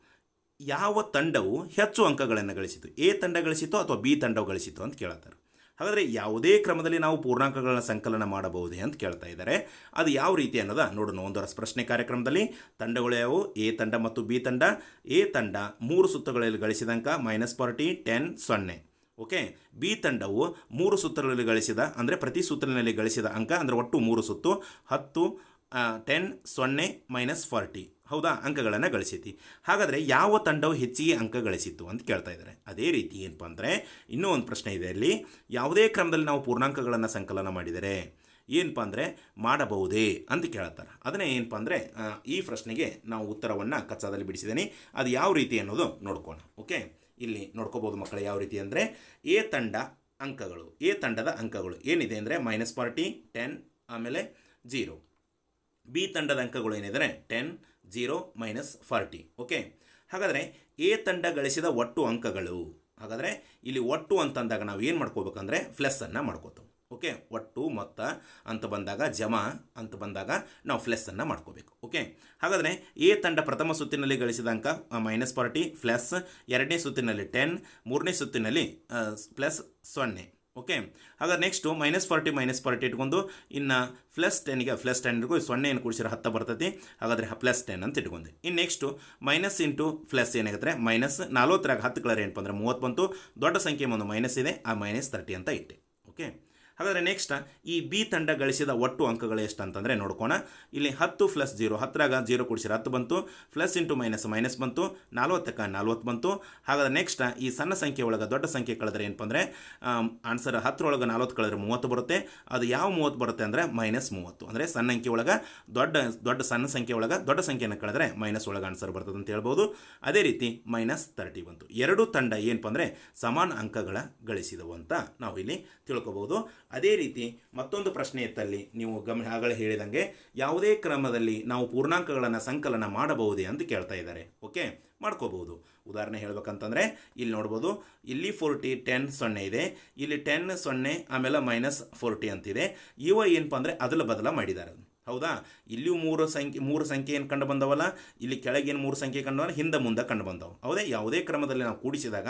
Speaker 1: ಯಾವ ತಂಡವು ಹೆಚ್ಚು ಅಂಕಗಳನ್ನು ಗಳಿಸಿತು? ಎ ತಂಡ ಗಳಿಸಿತು ಅಥವಾ ಬಿ ತಂಡವು ಗಳಿಸಿತು ಅಂತ ಕೇಳ್ತಾರೆ. ಹಾಗಾದರೆ ಯಾವುದೇ ಕ್ರಮದಲ್ಲಿ ನಾವು ಪೂರ್ಣಾಂಕಗಳನ್ನು ಸಂಕಲನ ಮಾಡಬಹುದೇ ಅಂತ ಕೇಳ್ತಾ ಇದ್ದಾರೆ. ಅದು ಯಾವ ರೀತಿ ಅನ್ನೋದ ನೋಡೋಣ. ಒಂದು ರಸಪ್ರಶ್ನೆ ಕಾರ್ಯಕ್ರಮದಲ್ಲಿ ತಂಡಗಳು ಯಾವುವು? ಎ ತಂಡ ಮತ್ತು ಬಿ ತಂಡ. ಎ ತಂಡ 3 ಸುತ್ತುಗಳಲ್ಲಿ ಗಳಿಸಿದ ಅಂಕ -40, 10, 0. ಓಕೆ, ಬಿ ತಂಡವು 3 ಸುತ್ತುಗಳಲ್ಲಿ ಗಳಿಸಿದ, ಅಂದರೆ ಪ್ರತಿ ಸುತ್ತಲಿನಲ್ಲಿ ಗಳಿಸಿದ ಅಂಕ, ಅಂದರೆ ಒಟ್ಟು 3 ಸುತ್ತು 10, 10, 0, -40 ಹೌದಾ ಅಂಕಗಳನ್ನು ಗಳಿಸೈತಿ. ಹಾಗಾದರೆ ಯಾವ ತಂಡವು ಹೆಚ್ಚಿಗೆ ಅಂಕ ಗಳಿಸಿತ್ತು ಅಂತ ಕೇಳ್ತಾ ಇದ್ದಾರೆ. ಅದೇ ರೀತಿ ಏನಪ್ಪ ಅಂದರೆ ಇನ್ನೂ ಒಂದು ಪ್ರಶ್ನೆ ಇದೆ. ಅಲ್ಲಿ ಯಾವುದೇ ಕ್ರಮದಲ್ಲಿ ನಾವು ಪೂರ್ಣಾಂಕಗಳನ್ನು ಸಂಕಲನ ಮಾಡಿದರೆ ಏನಪ್ಪ ಅಂದರೆ ಮಾಡಬಹುದೇ ಅಂತ ಕೇಳ್ತಾರೆ. ಅದನ್ನೇ ಏನಪ್ಪ ಅಂದರೆ ಈ ಪ್ರಶ್ನೆಗೆ ನಾವು ಉತ್ತರವನ್ನು ಕಚ್ಚಾದಲ್ಲಿ ಬಿಡಿಸಿದ್ದೀನಿ. ಅದು ಯಾವ ರೀತಿ ಅನ್ನೋದು ನೋಡ್ಕೋಣ. ಓಕೆ, ಇಲ್ಲಿ ನೋಡ್ಕೋಬೋದು ಮಕ್ಕಳೇ, ಯಾವ ರೀತಿ ಅಂದರೆ ಎ ತಂಡ ಅಂಕಗಳು, ಎ ತಂಡದ ಅಂಕಗಳು ಏನಿದೆ ಅಂದರೆ -40, 10, ಆಮೇಲೆ 0. ಬಿ ತಂಡದ ಅಂಕಗಳು ಏನಿದೆ 10, 0, -40. ಓಕೆ, ಹಾಗಾದರೆ ಎ ತಂಡ ಗಳಿಸಿದ ಒಟ್ಟು ಅಂಕಗಳು. ಹಾಗಾದರೆ ಇಲ್ಲಿ ಒಟ್ಟು ಅಂತಂದಾಗ ನಾವು ಏನು ಮಾಡ್ಕೋಬೇಕಂದ್ರೆ ಪ್ಲಸ್ಸನ್ನು ಮಾಡ್ಕೋತೀವಿ. ಓಕೆ, ಒಟ್ಟು ಮೊತ್ತ ಅಂತ ಬಂದಾಗ, ಜಮಾ ಅಂತ ಬಂದಾಗ ನಾವು ಪ್ಲಸ್ಸನ್ನು ಮಾಡ್ಕೋಬೇಕು. ಓಕೆ, ಹಾಗಾದರೆ ಎ ತಂಡ ಪ್ರಥಮ ಸುತ್ತಿನಲ್ಲಿ ಗಳಿಸಿದ ಅಂಕ -40 ಪ್ಲಸ್, ಎರಡನೇ ಸುತ್ತಿನಲ್ಲಿ 10, ಮೂರನೇ ಸುತ್ತಿನಲ್ಲಿ +0. ಓಕೆ, ಹಾಗಾದ್ರೆ ನೆಕ್ಸ್ಟು -40 ಇಟ್ಕೊಂಡು ಇನ್ನು +10ಗೆ +10 0 ಏನು ಕೂಡಿಸಿದ್ರೆ 10 ಬರ್ತೈತಿ. ಹಾಗಾದರೆ +10 ಅಂತ ಇಟ್ಕೊಂಡೆ. ಇನ್ನು ನೆಕ್ಸ್ಟು ಮೈನಸ್ ಇಂಟು ಪ್ಲಸ್ ಏನಾಗುತ್ತೆ -40 10 ಕಲರ್ ಏನಪ್ಪ ಅಂದರೆ 30 ಬಂತು. ದೊಡ್ಡ ಸಂಖ್ಯೆ ಒಂದು ಮೈನಸ್ ಇದೆ, ಆ -30 ಅಂತ ಇಟ್ಟೆ. ಓಕೆ, ಹಾಗಾದರೆ ನೆಕ್ಸ್ಟ್ ಈ ಬಿ ತಂಡ ಗಳಿಸಿದ ಒಟ್ಟು ಅಂಕಗಳು ಎಷ್ಟು ಅಂತಂದರೆ ನೋಡ್ಕೋಣ. ಇಲ್ಲಿ 10 + 0 10ರಾಗ 0 ಕೂಡಿಸಿದ್ರೆ 10 ಬಂತು. ಪ್ಲಸ್ ಇಂಟು ಮೈನಸ್ ಬಂತು. 40ಕ್ಕೆ 40 ಬಂತು. ಹಾಗಾದರೆ ನೆಕ್ಸ್ಟ್ ಈ ಸಣ್ಣ ಸಂಖ್ಯೆ ಒಳಗೆ ದೊಡ್ಡ ಸಂಖ್ಯೆ ಕಳೆದ್ರೆ ಏನಪ್ಪ ಅಂದರೆ ಆನ್ಸರ್ 10ರೊಳಗೆ 40 ಕಳೆದ್ರೆ 30 ಬರುತ್ತೆ. ಅದು ಯಾವ 30 ಬರುತ್ತೆ ಅಂದರೆ -30. ಅಂದರೆ ಸಣ್ಣ ಅಂಕಿ ಒಳಗೆ ದೊಡ್ಡ ಸಣ್ಣ ಸಂಖ್ಯೆ ಒಳಗೆ ದೊಡ್ಡ ಸಂಖ್ಯೆಯನ್ನು ಕಳೆದ್ರೆ ಮೈನಸ್ ಒಳಗೆ ಆನ್ಸರ್ ಬರ್ತದೆ ಅಂತ ಹೇಳ್ಬೋದು. ಅದೇ ರೀತಿ -30 ಬಂತು. ಎರಡು ತಂಡ ಏನಪ್ಪ ಅಂದರೆ ಸಮಾನ ಅಂಕಗಳ ಗಳಿಸಿದವು ಅಂತ ನಾವು ಇಲ್ಲಿ ತಿಳ್ಕೊಬೋದು. ಅದೇ ರೀತಿ ಮತ್ತೊಂದು ಪ್ರಶ್ನೆ ಇತ್ತಲ್ಲಿ ನೀವು ಆಗಲೇ ಹೇಳಿದಂಗೆ ಯಾವುದೇ ಕ್ರಮದಲ್ಲಿ ನಾವು ಪೂರ್ಣಾಂಕಗಳನ್ನು ಸಂಕಲನ ಮಾಡಬಹುದೇ ಅಂತ ಕೇಳ್ತಾ ಇದ್ದಾರೆ. ಓಕೆ, ಮಾಡ್ಕೋಬಹುದು. ಉದಾಹರಣೆ ಹೇಳ್ಬೇಕಂತಂದರೆ ಇಲ್ಲಿ ನೋಡ್ಬೋದು, ಇಲ್ಲಿ 40 10 0 ಇದೆ, ಇಲ್ಲಿ 10 0 ಆಮೇಲೆ -40 ಅಂತಿದೆ. ಇವ ಏನಪ್ಪ ಅಂದರೆ ಅದಲ ಬದಲ ಮಾಡಿದ್ದಾರೆ. ಹೌದಾ, ಇಲ್ಲಿಯೂ ಮೂರು ಸಂಖ್ಯೆ ಏನು ಕಂಡು ಬಂದವಲ್ಲ, ಇಲ್ಲಿ ಕೆಳಗೇನು 3 ಸಂಖ್ಯೆ ಕಂಡವಲ್ಲ, ಹಿಂದೆ ಮುಂದೆ ಕಂಡು ಬಂದವು. ಹೌದೇ, ಯಾವುದೇ ಕ್ರಮದಲ್ಲಿ ನಾವು ಕೂಡಿಸಿದಾಗ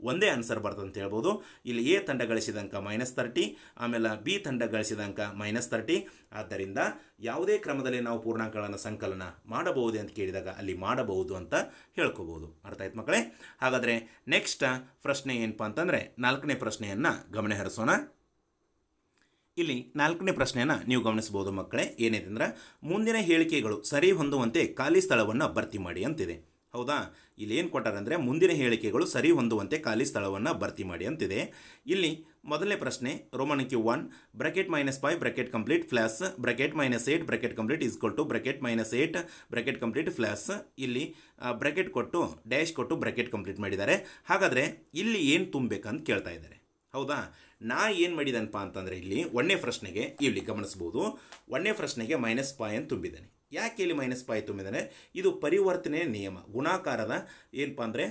Speaker 1: ಒಂದೇ ಆನ್ಸರ್ ಬರ್ತದೆ ಅಂತ ಹೇಳ್ಬೋದು. ಇಲ್ಲಿ ಎ ತಂಡ ಗಳಿಸಿದ ಅಂಕ -30, ಆಮೇಲೆ ಬಿ ತಂಡ ಗಳಿಸಿದ ಅಂಕ -30. ಆದ್ದರಿಂದ ಯಾವುದೇ ಕ್ರಮದಲ್ಲಿ ನಾವು ಪೂರ್ಣಾಂಕಗಳನ್ನು ಸಂಕಲನ ಮಾಡಬಹುದು ಅಂತ ಕೇಳಿದಾಗ ಅಲ್ಲಿ ಮಾಡಬಹುದು ಅಂತ ಹೇಳ್ಕೋಬಹುದು. ಅರ್ಥ ಆಯ್ತು ಮಕ್ಕಳೇ? ಹಾಗಾದರೆ ನೆಕ್ಸ್ಟ್ ಪ್ರಶ್ನೆ ಏನಪ್ಪ ಅಂತಂದರೆ 4ನೇ ಪ್ರಶ್ನೆಯನ್ನು ಗಮನ ಹರಿಸೋಣ. ಇಲ್ಲಿ 4ನೇ ಪ್ರಶ್ನೆಯನ್ನು ನೀವು ಗಮನಿಸಬಹುದು ಮಕ್ಕಳೇ. ಏನಿದೆ ಅಂದ್ರೆ ಮುಂದಿನ ಹೇಳಿಕೆಗಳು ಸರಿ ಹೊಂದುವಂತೆ ಖಾಲಿ ಸ್ಥಳವನ್ನು ಭರ್ತಿ ಮಾಡಿ ಅಂತಿದೆ. ಹೌದಾ, ಇಲ್ಲಿ ಏನು ಕೊಟ್ಟಾರೆ ಅಂದರೆ ಮುಂದಿನ ಹೇಳಿಕೆಗಳು ಸರಿ ಹೊಂದುವಂತೆ ಖಾಲಿ ಸ್ಥಳವನ್ನು ಭರ್ತಿ ಮಾಡಿ ಅಂತಿದೆ. ಇಲ್ಲಿ ಮೊದಲನೇ ಪ್ರಶ್ನೆ ರೋಮನ್ ಅಂಕಿ 1 bracket -5 bracket complete plus bracket -8 bracket complete is equal to bracket -8 bracket complete plus, ಇಲ್ಲಿ ಬ್ರಾಕೆಟ್ ಕೊಟ್ಟು ಡ್ಯಾಶ್ ಕೊಟ್ಟು ಬ್ರಾಕೆಟ್ ಕಂಪ್ಲೀಟ್ ಮಾಡಿದ್ದಾರೆ. ಹಾಗಾದರೆ ಇಲ್ಲಿ ಏನು ತುಂಬಬೇಕಂತ ಕೇಳ್ತಾ ಇದ್ದಾರೆ. ಹೌದಾ, ನಾ ಏನು ಮಾಡಿದನಪ್ಪ ಅಂತಂದರೆ ಇಲ್ಲಿ 1ನೇ ಪ್ರಶ್ನೆಗೆ ಇಲ್ಲಿ ಗಮನಿಸ್ಬೋದು. 1ನೇ ಪ್ರಶ್ನೆಗೆ -5 ಅಂತ ತುಂಬಿದ್ದಾನೆ. ಯಾಕೆ ಇಲ್ಲಿ -5 ತುಂಬಿದ್ದಾನೆ? ಇದು ಪರಿವರ್ತನೆಯ ನಿಯಮ, ಗುಣಾಕಾರದ ಏನಪ್ಪ ಅಂದರೆ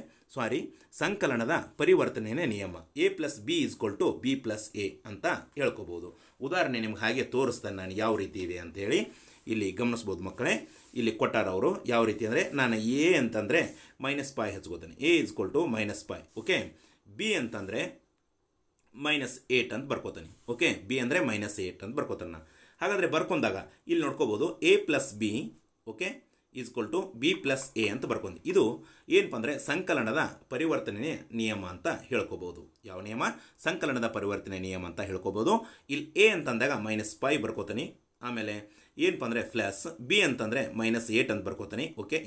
Speaker 1: ಸಂಕಲನದ ಪರಿವರ್ತನೆಯ ನಿಯಮ. a + b = b + a ಅಂತ ಹೇಳ್ಕೋಬೋದು. ಉದಾಹರಣೆ ನಿಮ್ಗೆ ಹಾಗೆ ತೋರಿಸ್ತಾನೆ ನಾನು ಯಾವ ರೀತಿ ಇದೆ ಅಂತೇಳಿ. ಇಲ್ಲಿ ಗಮನಿಸ್ಬೋದು ಮಕ್ಕಳೇ. ಇಲ್ಲಿ ಕೊಟ್ಟಾರವರು ಯಾವ ರೀತಿ ಅಂದರೆ, ನಾನು a ಅಂತಂದರೆ -5 ಹಚ್ಕೋತಾನೆ, a = -5. ಓಕೆ, b ಅಂತಂದರೆ -8 ಅಂತ ಬರ್ಕೋತಾನೆ. ಓಕೆ, ಬಿ ಅಂದರೆ -8 ಅಂತ ಬರ್ಕೋತಾನೆ. ಹಾಗಾದರೆ ಬರ್ಕೊಂಡಾಗ ಇಲ್ಲಿ ನೋಡ್ಕೋಬೋದು a + b okay = b + a ಅಂತ ಬರ್ಕೊಂಡು. ಇದು ಏನಪ್ಪ ಅಂದರೆ ಸಂಕಲನದ ಪರಿವರ್ತನೆ ನಿಯಮ ಅಂತ ಹೇಳ್ಕೋಬೋದು. ಯಾವ ನಿಯಮ? ಸಂಕಲನದ ಪರಿವರ್ತನೆ ನಿಯಮ ಅಂತ ಹೇಳ್ಕೋಬೋದು. ಇಲ್ಲಿ a ಅಂತಂದಾಗ -5 ಬರ್ಕೋತಾನೆ. ಆಮೇಲೆ ಏನಪ್ಪ ಅಂದರೆ ಪ್ಲಸ್ ಬಿ ಅಂತಂದರೆ -8 ಅಂತ ಬರ್ಕೋತಾನೆ. ಓಕೆ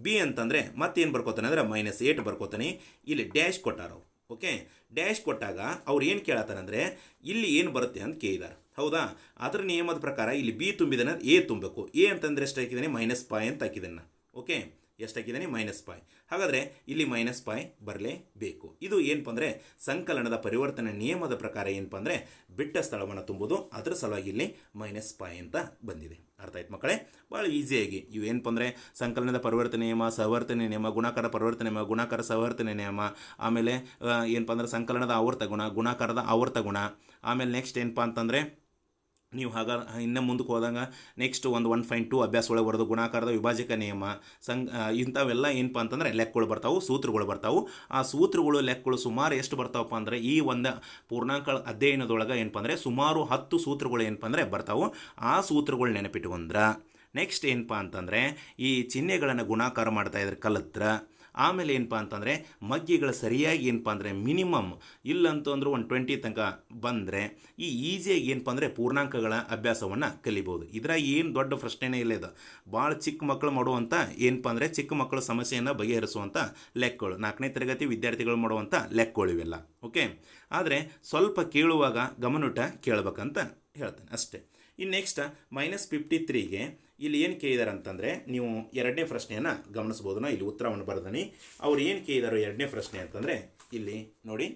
Speaker 1: ಬಿ ಅಂತಂದರೆ ಮತ್ತೇನು ಬರ್ಕೋತಾನೆ ಅಂದರೆ -8 ಬರ್ಕೋತಾನೆ. ಇಲ್ಲಿ ಡ್ಯಾಶ್ ಕೊಟ್ಟಾರ. ಓಕೆ, ಡ್ಯಾಶ್ ಕೊಟ್ಟಾಗ ಅವ್ರು ಏನು ಕೇಳತ್ತಾನೆ ಅಂದರೆ ಇಲ್ಲಿ ಏನು ಬರುತ್ತೆ ಅಂತ ಕೇಳಿದಾರೆ. ಹೌದಾ? ಅದರ ನಿಯಮದ ಪ್ರಕಾರ ಇಲ್ಲಿ ಬಿ ತುಂಬಿದಾನೆ, ಎ ತುಂಬಬೇಕು. ಎ ಅಂತಂದರೆ ಎಷ್ಟು ಹಾಕಿದ್ದಾನೆ? -5 ಅಂತ ಹಾಕಿದ್ದಾನೆ. ಓಕೆ, ಎಷ್ಟು ಹಾಕಿದ್ದಾನೆ? -5. ಹಾಗಾದರೆ ಇಲ್ಲಿ -5 ಬರಲೇಬೇಕು. ಇದು ಏನಪ್ಪ ಅಂದರೆ ಸಂಕಲನದ ಪರಿವರ್ತನೆ ನಿಯಮದ ಪ್ರಕಾರ ಏನಪ್ಪ ಅಂದರೆ ಬಿಟ್ಟ ಸ್ಥಳವನ್ನು ತುಂಬುವುದು. ಅದರ ಸಲುವಾಗಿ ಇಲ್ಲಿ -5 ಅಂತ ಬಂದಿದೆ. ಅರ್ಥ ಆಯ್ತು ಮಕ್ಕಳೇ? ಭಾಳ ಈಸಿಯಾಗಿ ಇವು ಏನಪ್ಪ ಅಂದರೆ ಸಂಕಲನದ ಪರಿವರ್ತನೆ ನಿಯಮ, ಸಹವರ್ತನೆ ನಿಯಮ, ಗುಣಾಕಾರ ಪರಿವರ್ತನೆ ನಿಯಮ, ಗುಣಾಕಾರ ಸಹವರ್ತನೆ ನಿಯಮ, ಆಮೇಲೆ ಏನಪ್ಪ ಅಂದರೆ ಸಂಕಲನದ ಆವರ್ತ ಗುಣ, ಗುಣಾಕಾರದ ಆವರ್ತ ಗುಣ. ಆಮೇಲೆ ನೆಕ್ಸ್ಟ್ ಏನಪ್ಪ ಅಂತಂದರೆ ನೀವು ಇನ್ನು ಮುಂದಕ್ಕೆ ಹೋದಾಗ ನೆಕ್ಸ್ಟ್ 1.2 ಅಭ್ಯಾಸ ಒಳಗೆ ಬರೋದು ಗುಣಾಕಾರದ ವಿಭಾಜಕ ನಿಯಮ, ಇಂಥವೆಲ್ಲ ಏನಪ್ಪ ಅಂತಂದರೆ ಲೆಕ್ಕಗಳು ಬರ್ತಾವೆ, ಸೂತ್ರಗಳು ಬರ್ತಾವೆ. ಆ ಸೂತ್ರಗಳು ಲೆಕ್ಕಗಳು ಸುಮಾರು ಎಷ್ಟು ಬರ್ತಾವಪ್ಪ ಅಂದರೆ ಈ ಒಂದು ಪೂರ್ಣಾಂಕ ಅಧ್ಯಯನದೊಳಗೆ ಏನಪ್ಪ ಅಂದರೆ ಸುಮಾರು 10 ಸೂತ್ರಗಳು ಏನಪ್ಪ ಅಂದರೆ ಬರ್ತಾವೆ. ಆ ಸೂತ್ರಗಳು ನೆನಪಿಟ್ಕೊಂಡ್ರೆ ನೆಕ್ಸ್ಟ್ ಏನಪ್ಪ ಅಂತಂದರೆ ಈ ಚಿಹ್ನೆಗಳನ್ನು ಗುಣಾಕಾರ ಮಾಡ್ತಾಯಿದ್ರೆ ಕಲಿತ್ರ. ಆಮೇಲೆ ಏನಪ್ಪ ಅಂತಂದರೆ ಮಗ್ಗಿಗಳು ಸರಿಯಾಗಿ ಏನಪ್ಪ ಅಂದರೆ ಮಿನಿಮಮ್ ಇಲ್ಲಂತಂದ್ರೆ 120 ತನಕ ಬಂದರೆ ಈ ಈಸಿಯಾಗಿ ಏನಪ್ಪ ಅಂದರೆ ಪೂರ್ಣಾಂಕಗಳ ಅಭ್ಯಾಸವನ್ನು ಕಲಿಬೋದು. ಇದ್ರಾಗ ಏನು ದೊಡ್ಡ ಪ್ರಶ್ನೆನೇ ಇಲ್ಲ. ಇದು ಭಾಳ ಚಿಕ್ಕ ಮಕ್ಕಳು ಮಾಡುವಂಥ ಏನಪ್ಪ ಅಂದರೆ ಚಿಕ್ಕ ಮಕ್ಕಳ ಸಮಸ್ಯೆಯನ್ನು ಬಗೆಹರಿಸುವಂಥ ಲೆಕ್ಕಗಳು, 4ನೇ ತರಗತಿ ವಿದ್ಯಾರ್ಥಿಗಳು ಮಾಡುವಂಥ ಲೆಕ್ಕಗಳು ಇವೆಲ್ಲ. ಓಕೆ, ಆದರೆ ಸ್ವಲ್ಪ ಕೇಳುವಾಗ ಗಮನಿಟ್ಟು ಕೇಳಬೇಕಂತ ಹೇಳ್ತಾನೆ ಅಷ್ಟೇ. ಇನ್ನು ನೆಕ್ಸ್ಟ್ -53ಗೆ ಇಲ್ಲಿ ಏನು ಕೇಳಿದಾರೆ ಅಂತಂದರೆ ನೀವು ಎರಡನೇ ಪ್ರಶ್ನೆಯನ್ನು ಗಮನಿಸ್ಬೋದು. ಇಲ್ಲಿ ಉತ್ತರವನ್ನು ಬರ್ದಾನೆ. ಅವ್ರು ಏನು ಕೇಳಿದಾರೋ ಎರಡನೇ ಪ್ರಶ್ನೆ ಅಂತಂದರೆ ಇಲ್ಲಿ ನೋಡಿ,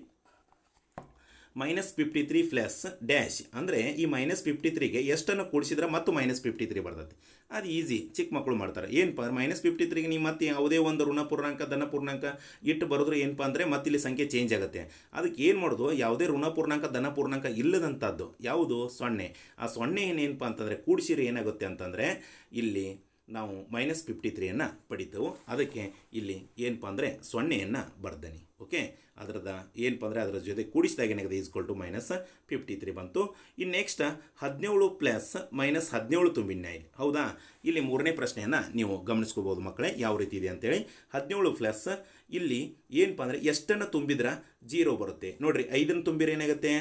Speaker 1: -53 ಪ್ಲಸ್ ಡ್ಯಾಶ್ ಅಂದರೆ ಈ -53ಗೆ ಎಷ್ಟನ್ನು ಕೂಡಿಸಿದ್ರೆ ಮತ್ತು -53 ಬರ್ತದೆ. ಅದು ಈಸಿ, ಚಿಕ್ಕ ಮಕ್ಕಳು ಮಾಡ್ತಾರೆ. ಏನಪ್ಪ -53ಗೆ ನೀವು ಮತ್ತೆ ಯಾವುದೇ ಒಂದು ಋಣ ಪೂರ್ಣಾಂಕ ಧನ ಪೂರ್ಣಾಂಕ ಇಟ್ಟು ಬರೋದ್ರು ಏನಪ್ಪ ಅಂದರೆ ಮತ್ತೆ ಇಲ್ಲಿ ಸಂಖ್ಯೆ ಚೇಂಜ್ ಆಗುತ್ತೆ. ಅದಕ್ಕೆ ಏನು ಮಾಡೋದು, ಯಾವುದೇ ಋಣ ಪೂರ್ಣಾಂಕ ಧನ ಪೂರ್ಣಾಂಕ ಇಲ್ಲದಂಥದ್ದು ಯಾವುದು? 0. ಆ 0 ಏನಪ್ಪ ಅಂತಂದರೆ ಕೂಡಿಸಿದ್ರೆ ಏನಾಗುತ್ತೆ ಅಂತಂದರೆ ಇಲ್ಲಿ ನಾವು -53ಯನ್ನು ಪಡಿತೇವೆ. ಅದಕ್ಕೆ ಇಲ್ಲಿ ಏನಪ್ಪ ಅಂದರೆ 0ಯನ್ನು ಬರ್ದೇನೆ. ಓಕೆ, ಅದರದ ಏನಪ್ಪ ಅಂದರೆ ಅದರ ಜೊತೆ ಕೂಡಿಸಿದಾಗ ಏನಾಗಿದೆ -53 ಬಂತು. ಇನ್ನು ನೆಕ್ಸ್ಟ್ 17 ಪ್ಲಸ್ -17 ತುಂಬಿನ. ಹೌದಾ? ಇಲ್ಲಿ ಮೂರನೇ ಪ್ರಶ್ನೆಯನ್ನು ನೀವು ಗಮನಿಸ್ಕೋಬೋದು ಮಕ್ಕಳೇ, ಯಾವ ರೀತಿ ಇದೆ ಅಂತೇಳಿ. 17 ಪ್ಲಸ್ ಇಲ್ಲಿ ಏನಪ್ಪ ಅಂದರೆ ಎಷ್ಟನ್ನು ತುಂಬಿದ್ರೆ 0 ಬರುತ್ತೆ ನೋಡಿರಿ. 5 ತುಂಬಿದ್ರೆ ಏನಾಗುತ್ತೆ?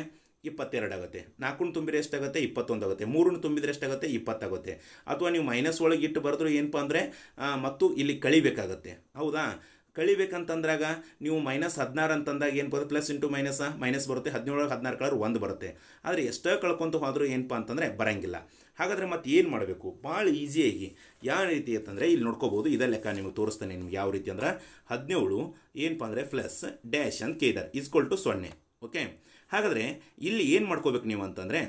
Speaker 1: 22 ಆಗುತ್ತೆ. 4 ತುಂಬಿದ್ರೆ ಎಷ್ಟಾಗುತ್ತೆ? 21 ಆಗುತ್ತೆ. 3 ತುಂಬಿದ್ರೆ ಎಷ್ಟಾಗುತ್ತೆ? 20 ಆಗುತ್ತೆ. ಅಥವಾ ನೀವು ಮೈನಸ್ ಒಳಗೆ ಇಟ್ಟು ಬರೆದ್ರು ಏನಪ್ಪ ಅಂದರೆ ಮತ್ತು ಇಲ್ಲಿ ಕಳಿಬೇಕಾಗತ್ತೆ. ಹೌದಾ? ಕಳಿಬೇಕಂತಂದ್ರಾಗ ನೀವು -16 ಅಂತಂದಾಗ ಏನು ಬರುತ್ತೆ? ಪ್ಲಸ್ ಇಂಟು ಮೈನಸ್ ಬರುತ್ತೆ. 17 16 ಕಳೆದ್ರೆ 1 ಬರುತ್ತೆ. ಆದರೆ ಎಷ್ಟೇ ಕಳ್ಕೊಂತ ಹೋದರೂ ಏನಪ್ಪ ಅಂತಂದರೆ ಬರೋಂಗಿಲ್ಲ. ಹಾಗಾದರೆ ಮತ್ತೆ ಏನು ಮಾಡಬೇಕು? ಭಾಳ ಈಸಿಯಾಗಿ ಯಾವ ರೀತಿ ಅಂತಂದರೆ ಇಲ್ಲಿ ನೋಡ್ಕೋಬೋದು. ಇದೇ ಲೆಕ್ಕ ನಿಮಗೆ ತೋರಿಸ್ತಾನೆ ನಿಮ್ಗೆ ಯಾವ ರೀತಿ ಅಂದ್ರೆ 17 ಏನಪ್ಪ ಅಂದರೆ ಪ್ಲಸ್ ಡ್ಯಾಶ್ ಅಂತ ಕೇಳಿದಾರೆ =0. ಓಕೆ, ಹಾಗಾದರೆ ಇಲ್ಲಿ ಏನು ಮಾಡ್ಕೋಬೇಕು ನೀವು ಅಂತಂದರೆ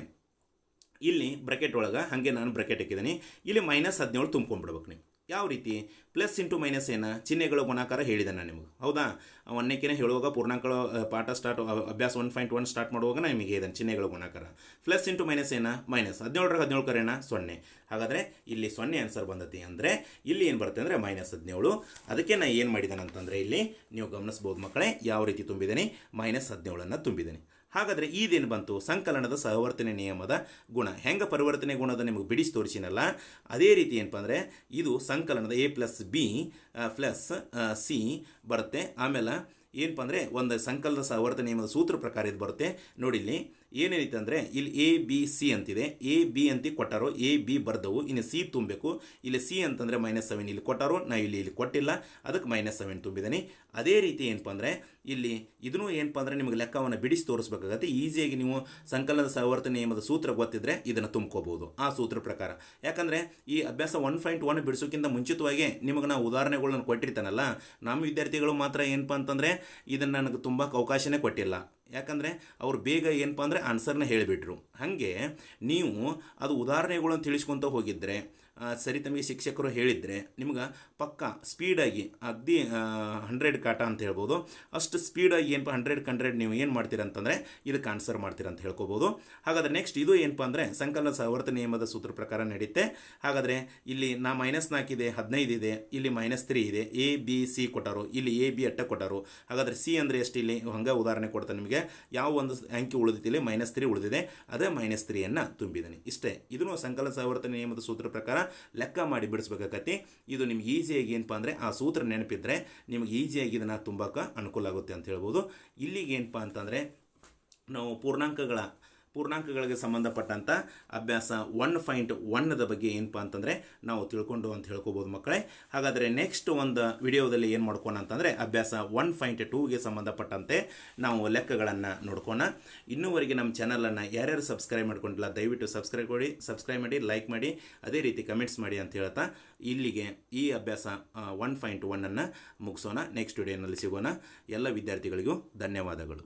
Speaker 1: ಇಲ್ಲಿ ಬ್ರ್ಯಾಕೆಟ್ ಒಳಗೆ ಹಾಗೆ ನಾನು ಬ್ರ್ಯಾಕೆಟ್ ಹಾಕಿದ್ದೀನಿ. ಇಲ್ಲಿ -17 ತುಂಬ್ಕೊಂಡ್ಬಿಡ್ಬೇಕು ನೀವು. ಯಾವ ರೀತಿ? ಪ್ಲಸ್ ಇಂಟು ಮೈನಸ್ ಏನು? ಚಿಹ್ನೆಗಳ ಗುಣಾಕಾರ ಹೇಳಿದೆ ನಾನು ನಿಮಗೆ. ಹೌದಾ? ಒಂದನೇಕಿನ ಹೇಳುವಾಗ ಪೂರ್ಣಾಂಕಗಳ ಪಾಠ ಅಭ್ಯಾಸ 1.1 ಸ್ಟಾರ್ಟ್ ಮಾಡುವಾಗ ನಾನು ನಿಮಗೆ ಹೇಳಿದ್ದೇನೆ ಚಿಹ್ನೆಗಳ ಗುಣಾಕಾರ. ಪ್ಲಸ್ ಇಂಟು ಮೈನಸ್ ಏನು? -17 17 ಕರೆಯೋಣ 0. ಹಾಗಾದರೆ ಇಲ್ಲಿ 0 ಆನ್ಸರ್ ಬಂದತಿ. ಅಂದರೆ ಇಲ್ಲಿ ಏನು ಬರುತ್ತೆ ಅಂದರೆ -17. ಅದಕ್ಕೆ ನಾನು ಏನು ಮಾಡಿದ್ದೇನೆ ಅಂತಂದರೆ ಇಲ್ಲಿ ನೀವು ಗಮನಿಸ್ಬೋದು ಮಕ್ಕಳೇ, ಯಾವ ರೀತಿ ತುಂಬಿದ್ದೀನಿ? -17 ತುಂಬಿದ್ದೀನಿ. ಹಾಗಾದರೆ ಇದೇನು ಬಂತು? ಸಂಕಲನದ ಸಹವರ್ತನೆ ನಿಯಮದ ಗುಣ. ಹೆಂಗೆ ಪರಿವರ್ತನೆ ಗುಣದ ನಿಮಗೆ ಬಿಡಿಸಿ ತೋರಿಸಿನಲ್ಲ, ಅದೇ ರೀತಿ ಏನಪ್ಪ ಅಂದರೆ ಇದು ಸಂಕಲನದ a + b + c ಬರುತ್ತೆ. ಆಮೇಲೆ ಏನಪ್ಪ ಅಂದರೆ ಒಂದು ಸಂಕಲನದ ಸಹವರ್ತನೆ ನಿಯಮದ ಸೂತ್ರ ಪ್ರಕಾರ ಇದು ಬರುತ್ತೆ. ನೋಡಿ ಇಲ್ಲಿ ಏನೇನಿತ್ತು ಅಂದರೆ ಇಲ್ಲಿ ABC ಅಂತಿದೆ. AB ಅಂತ ಕೊಟ್ಟಾರೋ, AB ಬರ್ದವು. ಇನ್ನು C ತುಂಬಬೇಕು. ಇಲ್ಲಿ C ಅಂತಂದರೆ -7 ಇಲ್ಲಿ ಕೊಟ್ಟಾರೋ, ನಾವು ಇಲ್ಲಿ ಕೊಟ್ಟಿಲ್ಲ, ಅದಕ್ಕೆ -7 ತುಂಬಿದ್ದೀನಿ. ಅದೇ ರೀತಿ ಏನಪ್ಪ ಅಂದರೆ ಇಲ್ಲಿ ಇದನ್ನು ಏನಪ್ಪ ಅಂದರೆ ನಿಮಗೆ ಲೆಕ್ಕವನ್ನು ಬಿಡಿಸಿ ತೋರಿಸ್ಬೇಕಾಗತ್ತೆ. ಈಸಿಯಾಗಿ ನೀವು ಸಂಕಲನದ ಸಹವರ್ತನೆ ನಿಯಮದ ಸೂತ್ರ ಗೊತ್ತಿದ್ರೆ ಇದನ್ನು ತುಂಬ್ಕೋಬೋದು ಆ ಸೂತ್ರ ಪ್ರಕಾರ. ಯಾಕಂದರೆ ಈ ಅಭ್ಯಾಸ 1.1 ಬಿಡಿಸೋಕ್ಕಿಂತ ಮುಂಚಿತವಾಗಿ ನಿಮಗೆ ನಾವು ಉದಾಹರಣೆಗಳನ್ನ ಕೊಟ್ಟಿರ್ತಾನಲ್ಲ, ನಮ್ಮ ವಿದ್ಯಾರ್ಥಿಗಳು ಮಾತ್ರ ಏನಪ್ಪ ಅಂತಂದರೆ ಇದನ್ನು ನನಗೆ ತುಂಬ ಅವಕಾಶನೇ ಕೊಟ್ಟಿಲ್ಲ. ಯಾಕಂದರೆ ಅವ್ರು ಬೇಗ ಏನಪ್ಪ ಅಂದರೆ ಆನ್ಸರ್ನ ಹೇಳಿಬಿಟ್ರು. ಹಾಗೆ ನೀವು ಅದು ಉದಾಹರಣೆಗಳನ್ನು ತಿಳಿಸ್ಕೊತ ಹೋಗಿದ್ದರೆ ಸರಿ ತಮಗೆ ಶಿಕ್ಷಕರು ಹೇಳಿದರೆ ನಿಮ್ಗೆ ಪಕ್ಕ ಸ್ಪೀಡಾಗಿ ಅಗ್ದಿ 100 ಕಾಟ ಅಂತ ಹೇಳ್ಬೋದು. ಅಷ್ಟು ಸ್ಪೀಡಾಗಿ ಏನಪ್ಪ 100 ನೀವು ಏನು ಮಾಡ್ತೀರ ಅಂತಂದರೆ ಇದಕ್ಕೆ ಆನ್ಸರ್ ಮಾಡ್ತೀರ ಅಂತ ಹೇಳ್ಕೊಬೋದು. ಹಾಗಾದರೆ ನೆಕ್ಸ್ಟ್ ಇದು ಏನಪ್ಪ ಅಂದರೆ ಸಂಕಲನ ಸಹವರ್ತ ನಿಯಮದ ಸೂತ್ರ ಪ್ರಕಾರ ನಡೆಯುತ್ತೆ. ಹಾಗಾದರೆ ಇಲ್ಲಿ ನಾ -4 ಇದೆ, 15 ಇದೆ, ಇಲ್ಲಿ -3 ಇದೆ, ಎ ಬಿ ಸಿ ಕೊಟ್ಟರು, ಇಲ್ಲಿ ಎ ಬಿ ಅಟ್ಟ ಕೊಟ್ಟರು. ಹಾಗಾದರೆ ಸಿ ಅಂದರೆ ಎಷ್ಟು? ಇಲ್ಲಿ ಹಂಗೆ ಉದಾಹರಣೆ ಕೊಡ್ತಾನೆ ನಿಮಗೆ. ಯಾವ ಒಂದು ಅಂಕಿ ಉಳಿದಿಲ್ಲ, -3 ಉಳಿದಿದೆ, ಅದೇ -3ಯನ್ನು ತುಂಬಿದ್ದಾನೆ. ಇಷ್ಟೇ. ಇದನ್ನು ಸಂಕಲನ ಸಹವರ್ತ ನಿಯಮದ ಸೂತ್ರ ಪ್ರಕಾರ ಲೆಕ್ಕ ಮಾಡಿ ಬಿಡಿಸ್ಬೇಕಾಗತ್ತೆ. ಇದು ನಿಮ್ಗೆ ಈಸಿಯಾಗಿ ಏನಪ್ಪ ಅಂದರೆ ಆ ಸೂತ್ರ ನೆನಪಿದ್ರೆ ನಿಮ್ಗೆ ಈಸಿಯಾಗಿ ಇದನ್ನು ತುಂಬಾಕ ಅನುಕೂಲ ಆಗುತ್ತೆ ಅಂತ ಹೇಳ್ಬೋದು. ಇಲ್ಲಿಗೆ ಏನಪ್ಪ ಅಂತಂದರೆ ನಾವು ಪೂರ್ಣಾಂಕಗಳಿಗೆ ಸಂಬಂಧಪಟ್ಟಂಥ ಅಭ್ಯಾಸ 1.1 ಬಗ್ಗೆ ಏನಪ್ಪ ಅಂತಂದರೆ ನಾವು ತಿಳ್ಕೊಂಡು ಅಂತ ಹೇಳ್ಕೊಬೋದು ಮಕ್ಕಳೇ. ಹಾಗಾದರೆ ನೆಕ್ಸ್ಟ್ ಒಂದು ವಿಡಿಯೋದಲ್ಲಿ ಏನು ಮಾಡ್ಕೋಣ ಅಂತಂದರೆ ಅಭ್ಯಾಸ 1.2ಗೆ ಸಂಬಂಧಪಟ್ಟಂತೆ ನಾವು ಲೆಕ್ಕಗಳನ್ನು ನೋಡ್ಕೋಣ. ಇನ್ನೂವರೆಗೆ ನಮ್ಮ ಚಾನಲನ್ನು ಯಾರ್ಯಾರು ಸಬ್ಸ್ಕ್ರೈಬ್ ಮಾಡ್ಕೊಂಡಿಲ್ಲ ದಯವಿಟ್ಟು ಸಬ್ಸ್ಕ್ರೈಬ್ ಮಾಡಿ, ಲೈಕ್ ಮಾಡಿ, ಅದೇ ರೀತಿ ಕಮೆಂಟ್ಸ್ ಮಾಡಿ ಅಂತ ಹೇಳ್ತಾ ಇಲ್ಲಿಗೆ ಈ ಅಭ್ಯಾಸ 1.1 ಮುಗಿಸೋಣ. ನೆಕ್ಸ್ಟ್ ವಿಡಿಯೋನಲ್ಲಿ ಸಿಗೋಣ. ಎಲ್ಲ ವಿದ್ಯಾರ್ಥಿಗಳಿಗೂ ಧನ್ಯವಾದಗಳು.